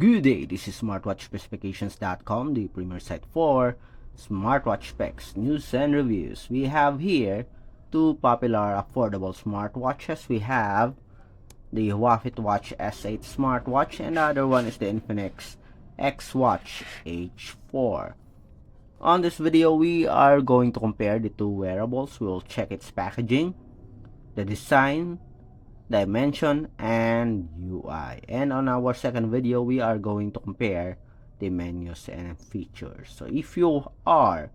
Good day, this is smartwatchspecifications.com, the premier site for smartwatch specs, news, and reviews. We have here two popular affordable smartwatches. We have the Huafit Watch S8 smartwatch, and the other one is the Infinix XWatch H4. On this video, we are going to compare the two wearables. We'll check its packaging, the design, dimension, and UI. And on our second video, we are going to compare the menus and features. So if you are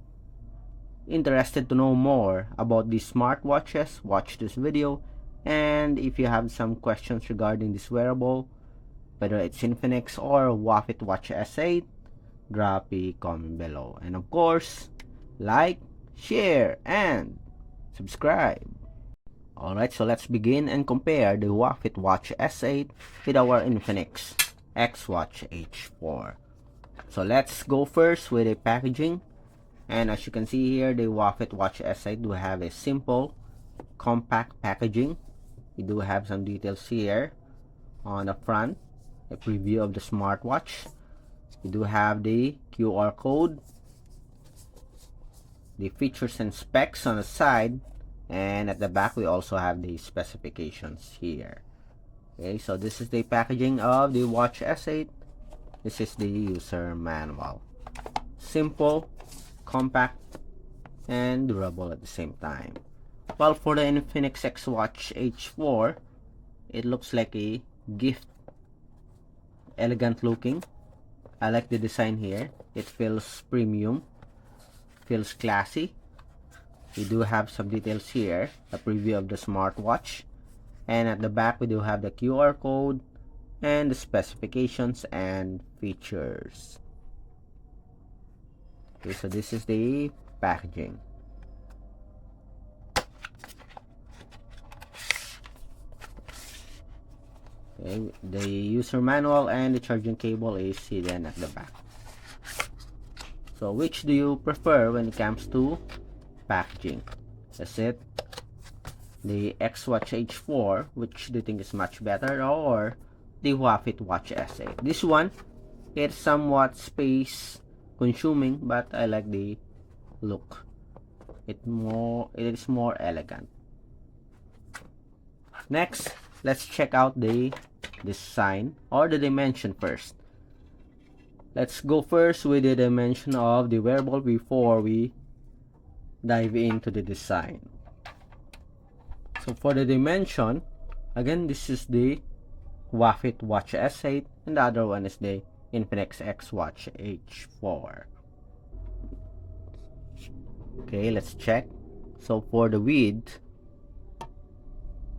interested to know more about these smartwatches, watch this video. And if you have some questions regarding this wearable, whether it's Infinix or Huafit Watch S8, drop a comment below. And of course, like, share, and subscribe. Alright, so let's begin and compare the Huafit Watch S8 with our Infinix XWatch H4. So let's go first with the packaging. And as you can see here, the Huafit Watch S8 do have a simple, compact packaging. We do have some details here on the front, a preview of the smartwatch. We do have the QR code, the features and specs on the side, and at the back we also have the specifications here. Okay, so this is the packaging of the Watch S8. This is the user manual. Simple, compact, and durable at the same time. Well, for the Infinix XWatch H4, it looks like a gift. Elegant looking. I like the design here. It feels premium, feels classy. We do have some details here, a preview of the smartwatch, and at the back we do have the QR code and the specifications and features. Okay, so this is the packaging. Okay, the user manual and the charging cable is hidden at the back. So which do you prefer when it comes to packaging? Is it the XWatch H4, which do you think is much better, or the Huafit Watch S8? This one, it's somewhat space consuming, but I like the look. It is more elegant. Next, let's check out the design or the dimension first. Let's go first with the dimension of the wearable before we dive into the design. So for the dimension, again, this is the Huafit Watch S8 and the other one is the Infinix XWatch H4. Okay, let's check. So for the width,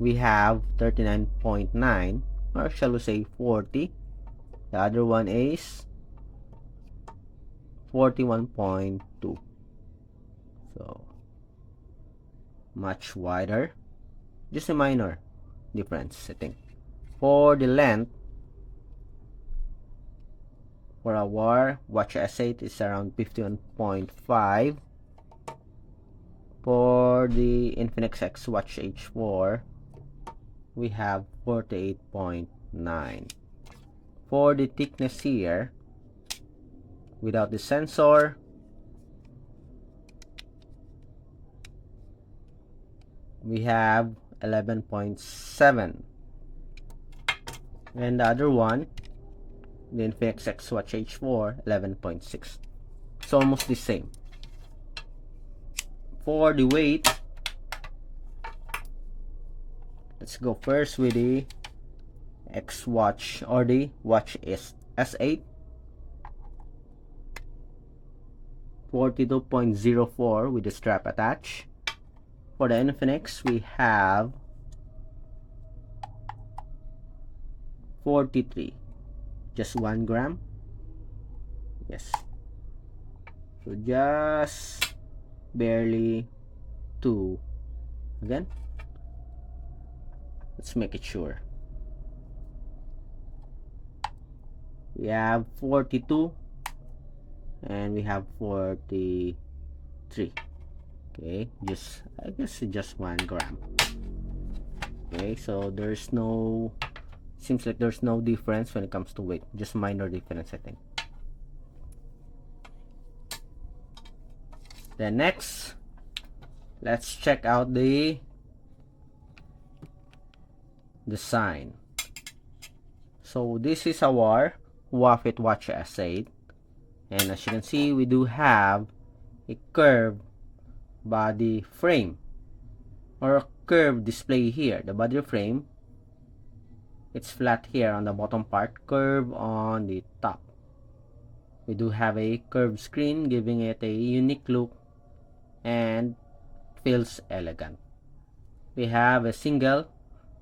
we have 39.9, or shall we say 40. The other one is 41.2. So much wider, just a minor difference, I think. For the length, for our Watch S8 is around 51.5. For the Infinix XWatch H4, we have 48.9. For the thickness here, without the sensor, we have 11.7, and the other one, the Infinix XWatch H4, 11.6. It's almost the same. For the weight, let's go first with the XWatch or the Watch S8. 42.04 with the strap attached. For the Infinix, we have 43, just 1 gram. Yes, so just barely 2. Again, let's make it sure. We have 42 and we have 43. Okay, I guess just 1 gram. Okay, so there's no Seems like there's no difference when it comes to weight, just minor difference, I think. Then next, let's check out the design. So this is our Huafit Watch S8, and as you can see, we do have a curved body frame or a curved display here. The body frame, it's flat here on the bottom part, curved on the top. We do have a curved screen, giving it a unique look and feels elegant. We have a single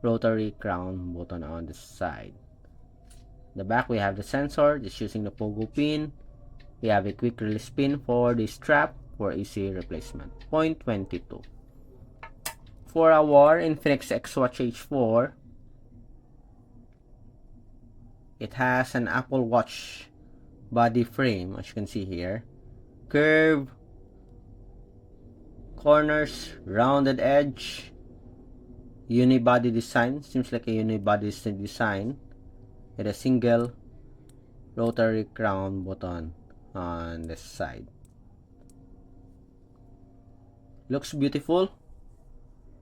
rotary crown button on the side. The back, we have the sensor, just using the pogo pin. We have a quick release pin for the strap for easy replacement. 0.22. For our Infinix XWatch H4, it has an Apple Watch body frame, as you can see here. Curved corners, rounded edge, unibody design. Seems like a unibody design with a single rotary crown button on the side. Looks beautiful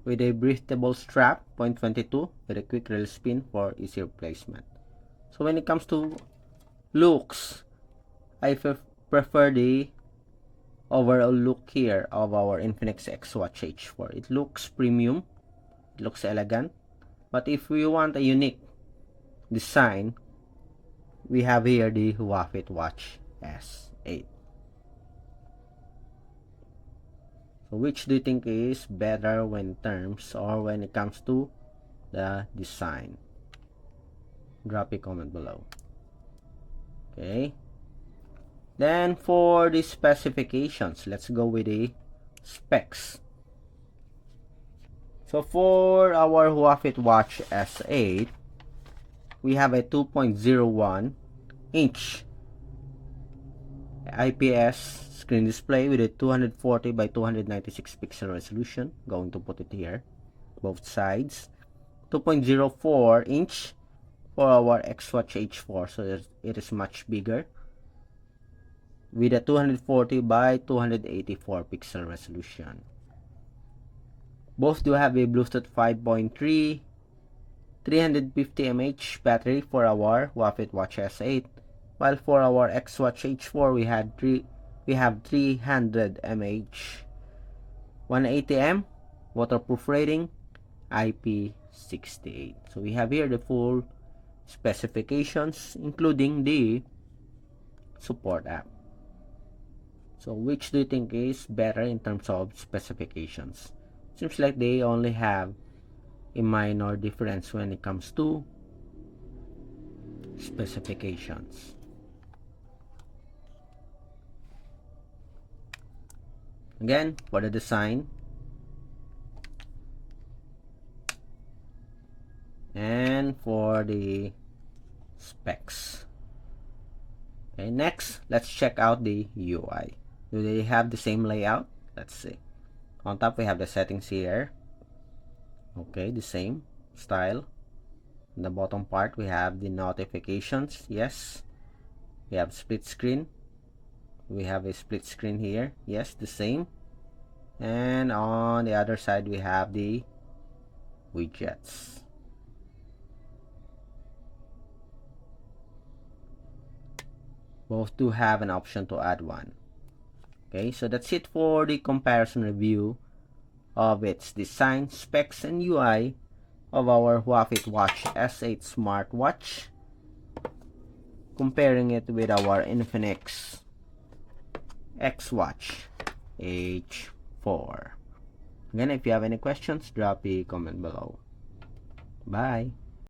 with a breathable strap, 0.22, with a quick release pin for easy replacement. So when it comes to looks, I prefer the overall look here of our Infinix XWatch H4. It looks premium, it looks elegant, but if we want a unique design, we have here the Huafit Watch S8. So which do you think is better when terms or when it comes to the design? Drop a comment below. Okay. Then for the specifications, let's go with the specs. So for our Huafit Watch S8, we have a 2.01 inch IPS screen display with a 240 by 296 pixel resolution. Going to put it here, both sides. 2.04 inch for our XWatch H4, so it is much bigger, with a 240 by 284 pixel resolution. Both do have a Bluetooth 5.3 350 mAh battery for our Huafit Watch S8, while for our XWatch H4 we have 300 mAh, 180 mAh, waterproof rating, IP68. So we have here the full specifications, including the support app. So which do you think is better in terms of specifications? Seems like they only have a minor difference when it comes to specifications. Again, for the design and for the specs. Okay, next, let's check out the UI. Do they have the same layout? Let's see. On top, we have the settings here. Okay, the same style. In the bottom part, we have the notifications. Yes. We have split screen. We have a split screen here. Yes, the same. And on the other side, we have the widgets. Both do have an option to add one. Okay, so that's it for the comparison review of its design, specs, and UI of our Huafit Watch S8 smartwatch, comparing it with our Infinix XWatch H4. Again, if you have any questions, drop a comment below. Bye.